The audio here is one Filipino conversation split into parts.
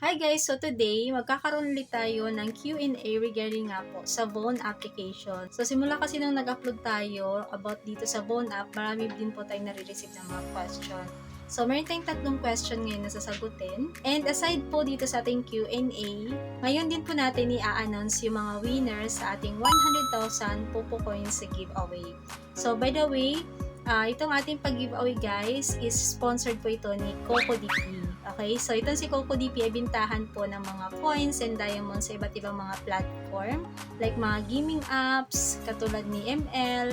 Hi guys! So today, magkakaroon ulit tayo ng Q&A regarding nga po sa Bone application. So simula kasi nung nag-upload tayo about dito sa Bone app, marami din po tayong nare-receive ng mga question. So meron tayong tatlong question ngayon na sasagutin. And aside po dito sa ating Q&A, ngayon din po natin i-announce yung mga winners sa ating 100,000 Popo Coins giveaway. So by the way, itong ating pag-giveaway guys is sponsored po ito ni CocoDP. Okay, so itong si CocoDP ay bintahan po ng mga coins and diamonds sa iba't ibang mga platform like mga gaming apps katulad ni ML,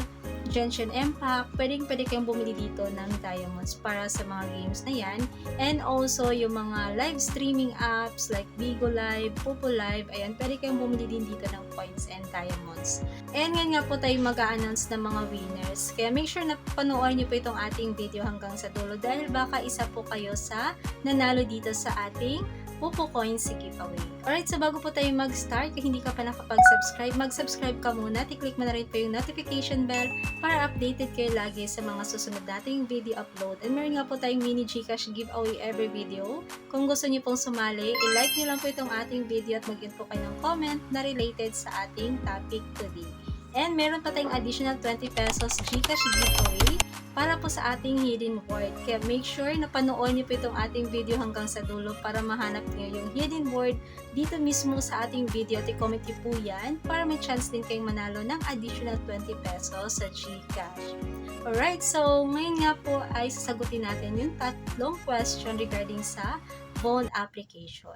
Genshin Impact. Pwede kayong bumili dito ng diamonds para sa mga games na yan. And also yung mga live streaming apps like Bigo Live, Popo Live, ayan, pwede kayong bumili din dito ng coins and diamonds. And ngayon nga po tayo mag-a-announce ng mga winners. Kaya make sure na panoorin nyo po itong ating video hanggang sa dulo dahil baka isa po kayo sa nanalo dito sa ating Popo Coins giveaway. Alright, so bago po tayo mag-start, kung hindi ka pa nakapag-subscribe, mag-subscribe ka muna. I-click mo na rin po yung notification bell para updated kayo lagi sa mga susunod nating video upload. And meron nga po tayong mini Gcash giveaway every video. Kung gusto niyo pong sumali, i-like niyo lang po itong ating video at mag-in po kayo ng comment na related sa ating topic today. And meron pa tayong additional 20 pesos Gcash giveaway para po sa ating hidden word. Kaya make sure na panoorin niyo po itong ating video hanggang sa dulo para mahanap niyo yung hidden word dito mismo sa ating video at i-comment niyo po yan para may chance din kayong manalo ng additional 20 pesos sa Gcash. Alright, so ngayon nga po ay sasagutin natin yung tatlong question regarding sa Bone application.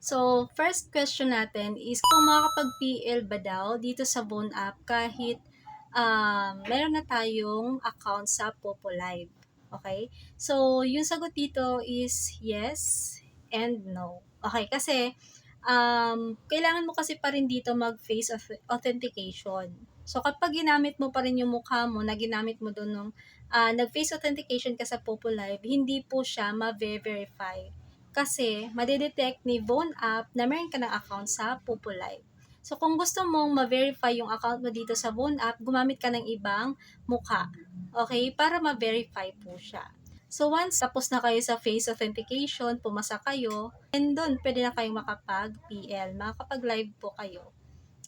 So, first question natin is kung makakapag-PL ba daw dito sa Bone app kahit meron na tayong account sa Popo Live. Okay? So, yung sagot dito is yes and no. Okay, kasi kailangan mo kasi pa rin dito mag-face authentication. So, kapag ginamit mo pa rin yung mukha mo na ginamit mo doon nung nag-face authentication ka sa Popo Live, hindi po siya ma-verify. Kasi, madedetect ni Bone app na meron ka ng account sa Popo Live. So, kung gusto mong ma-verify yung account mo dito sa Bone app, gumamit ka ng ibang mukha. Okay? Para ma-verify po siya. So, once tapos na kayo sa face authentication, pumasa kayo, and doon pwede na kayong makapag-PL, makapag-live po kayo.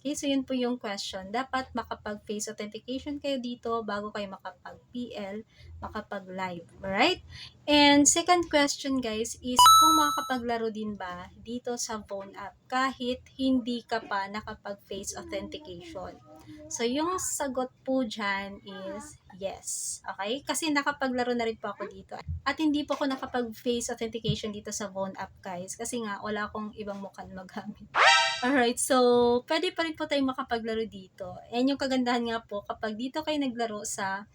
Okay, so yun po yung question. Dapat makapag-face authentication kayo dito bago kayo makapag-PL, makapag-live. Alright? And second question guys is kung makakapaglaro din ba dito sa Bone app kahit hindi ka pa nakapag-face authentication. So yung sagot po dyan is yes. Okay? Kasi nakapaglaro na rin po ako dito. At hindi po ako nakapag-face authentication dito sa Bone app guys kasi nga wala akong ibang mukhang magamit. Alright, so pwede pa rin po tayong makapaglaro dito. And yung kagandahan nga po, kapag dito kayo naglaro sa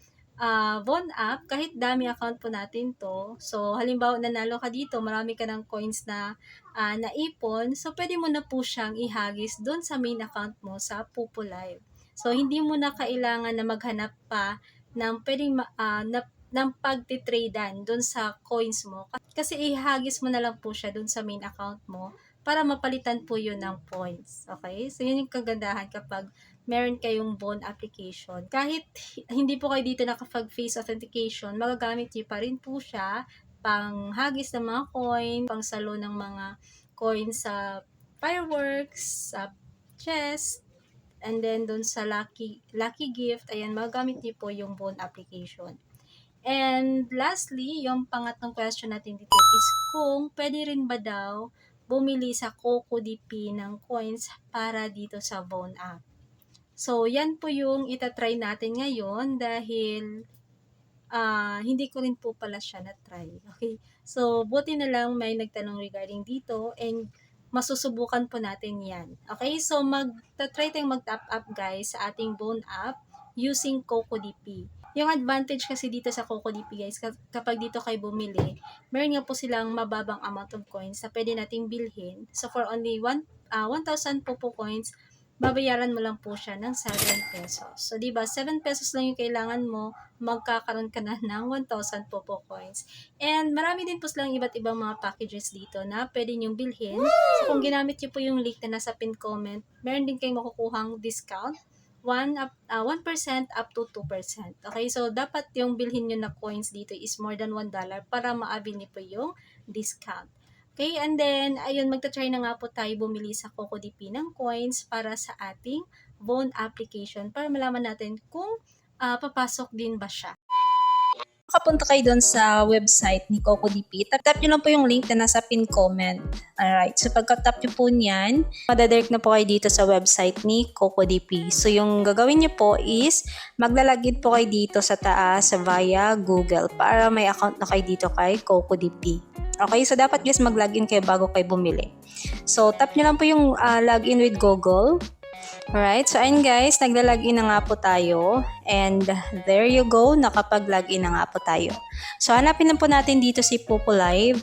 Bone app, kahit dami account po natin to, so halimbawa nanalo ka dito, marami ka ng coins na naipon, so pwede mo na po siyang ihagis doon sa main account mo sa Popo Live. So hindi mo na kailangan na maghanap pa ng pwedeng ng pagtitradean doon sa coins mo. Kasi ihagis mo na lang po siya doon sa main account mo para mapalitan po yun ng points. Okay? So, yun yung kagandahan kapag meron kayong Bone application. Kahit hindi po kayo dito nakapag-face authentication, magagamit niyo pa rin po siya pang hagis ng mga coin, pang salo ng mga coins sa fireworks, sa chest, and then dun sa lucky gift, ayan, magagamit niyo po yung Bone application. And lastly, yung pangatlong question natin dito is kung pwede rin ba daw bumili sa CocoDP ng coins para dito sa Bone app. So, yan po yung itatry natin ngayon dahil hindi ko rin po pala siya na-try. Okay? So, buti na lang may nagtanong regarding dito and masusubukan po natin yan. Okay? So, magta-try tayong mag-top up guys sa ating Bone app using CocoDP. Yung advantage kasi dito sa CocoDP guys, kapag dito kayo bumili, meron nga po silang mababang amount of coins na pwede nating bilhin. So for only 1,000 Popo coins, babayaran mo lang po siya ng 7 pesos. So diba, 7 pesos lang yung kailangan mo, magkakaroon ka na ng 1,000 Popo coins. And marami din po silang iba't ibang mga packages dito na pwede nyong bilhin. So kung ginamit nyo po yung link na nasa pin comment, meron din kayong makukuhang discount 1% up to 2%. Okay, so dapat yung bilhin nyo na coins dito is more than $1 para maabil niyo po yung discount. Okay, and then, ayun, magta-try na nga po tayo bumili sa CocoDP ng coins para sa ating Voon application para malaman natin kung papasok din ba siya. Makapunta kayo doon sa website ni CocoDP. Tap nyo lang po yung link na nasa pin comment. Alright, so pagka-tap nyo po niyan, madadirect na po kayo dito sa website ni CocoDP. So yung gagawin nyo po is, maglalagin po kayo dito sa taas via Google para may account na kayo dito kay CocoDP. Okay, so dapat guys mag-login kayo bago kayo bumili. So tap nyo lang po yung login with Google. Alright, so ayun guys, nagla-login na nga po tayo. And there you go, nakapag-login na nga po tayo. So hanapin lang po natin dito si PopoLive.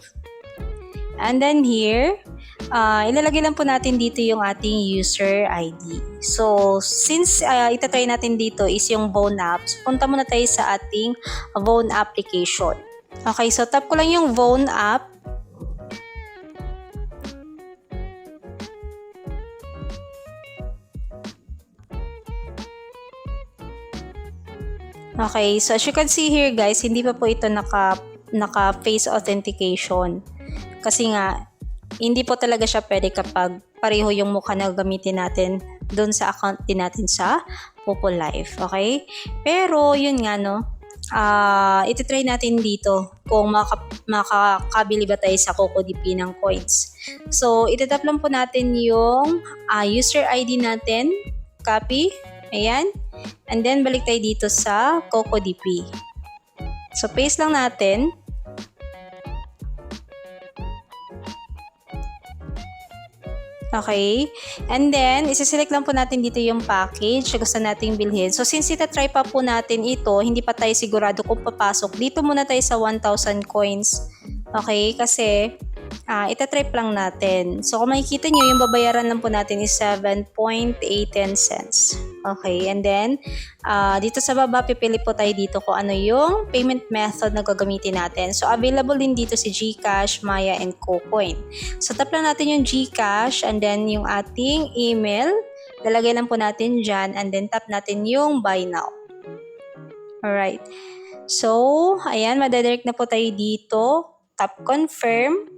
And then here, ilalagay lang po natin dito yung ating user ID. So since itatry natin dito is yung Voon app, so punta muna tayo sa ating Voon application. Okay, so tap ko lang yung Voon app. Okay, so as you can see here guys, hindi pa po ito naka face authentication. Kasi nga, hindi po talaga siya pwede kapag pareho yung mukha na gamitin natin doon sa account din natin sa PopoLive. Okay? Pero yun nga no, iti-try natin dito kung makakabili ba tayo sa CocoDP ng coins. So, itatap lang po natin yung user ID natin. Copy. Ayan. And then, balik tayo dito sa CocoDP. So, paste lang natin. Okay. And then, isi-select lang po natin dito yung package na gusto nating bilhin. So, since itatry pa po natin ito, hindi pa tayo sigurado kung papasok. Dito muna tayo sa 1,000 coins. Okay. Kasi, itatrip lang natin. So, kung makikita nyo, yung babayaran lang po natin is 7.18 cents. Okay, and then, dito sa baba, pipili po tayo dito kung ano yung payment method na gagamitin natin. So, available din dito si GCash, Maya, and KuCoin. So, tap lang natin yung GCash, and then yung ating email. Lalagay lang po natin dyan, and then tap natin yung Buy Now. Alright. So, ayan, madadirect na po tayo dito. Tap Confirm.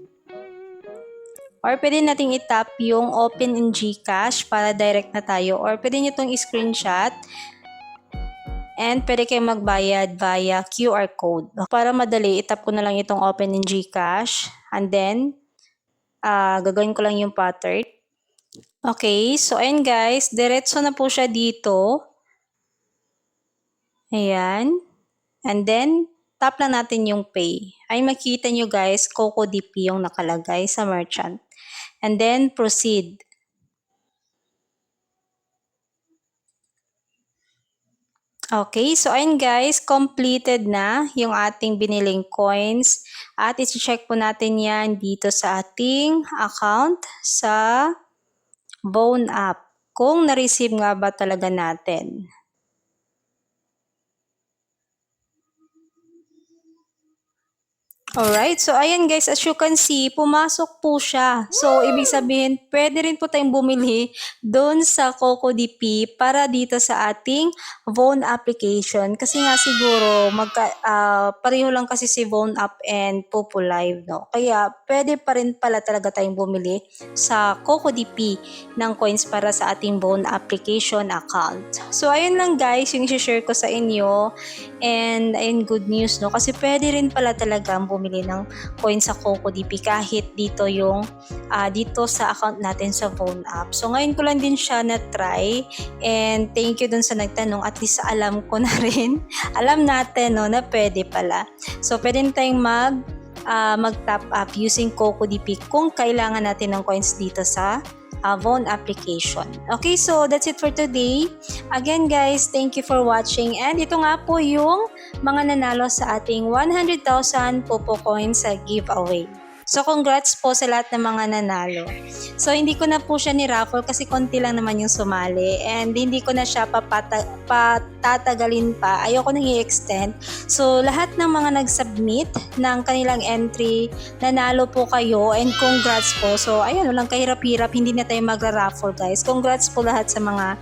Or pwede nating itap yung open in GCash para direct na tayo. Or pwede nyo itong screenshot. And pwede kayong magbayad via QR code. Para madali, itap ko na lang itong open in GCash. And then, gagawin ko lang yung pattern. Okay, so ayun guys, diretso na po siya dito. Ayan. And then, tap lang natin yung pay. Ay makita nyo guys, CocoDP yung nakalagay sa merchant. And then, proceed. Okay, so ayun guys, completed na yung ating biniling coins. At isi-check po natin yan dito sa ating account sa Voon app. Kung na-receive nga ba talaga natin. Alright, so ayan guys, as you can see, pumasok po siya. So, ibig sabihin, pwede rin po tayong bumili doon sa CocoDP para dito sa ating Voon application. Kasi nga siguro, pareho lang kasi si Voon app and PopoLive, no? Kaya, pwede pa rin pala talaga tayong bumili sa CocoDP ng coins para sa ating Voon application account. So, ayun lang guys, yung i-share ko sa inyo. And, ayun, good news, no? Kasi pwede rin pala talaga bumili ng coins sa CocoDP kahit dito yung dito sa account natin sa Voon app. So ngayon ko lang din siya na-try and thank you dun sa nagtanong, at least alam ko na rin. Alam natin no na pwede pala. So pwede tayong mag-top up using CocoDP kung kailangan natin ng coins dito sa Voon application. Okay, so that's it for today. Again guys, thank you for watching, and ito nga po yung mga nanalo sa ating 100,000 Popo coins sa giveaway. So congrats po sa lahat ng mga nanalo. So hindi ko na po siya ni-raffle kasi konti lang naman yung sumali, and hindi ko na siya patatagalin pa. Ayoko nang i-extend. So lahat ng mga nag-submit ng kanilang entry, nanalo po kayo, and congrats po. So ayun, walang kahirap-hirap, hindi na tayo magra-raffle guys. Congrats po lahat sa mga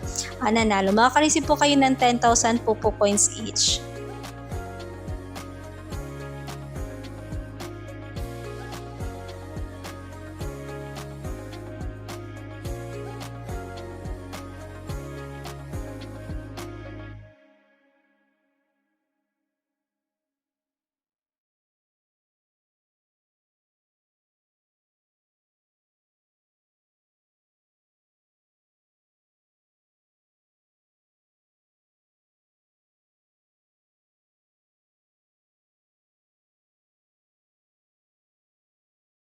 nanalo. Makaka-receive po kayo ng 10,000 Popo coins each.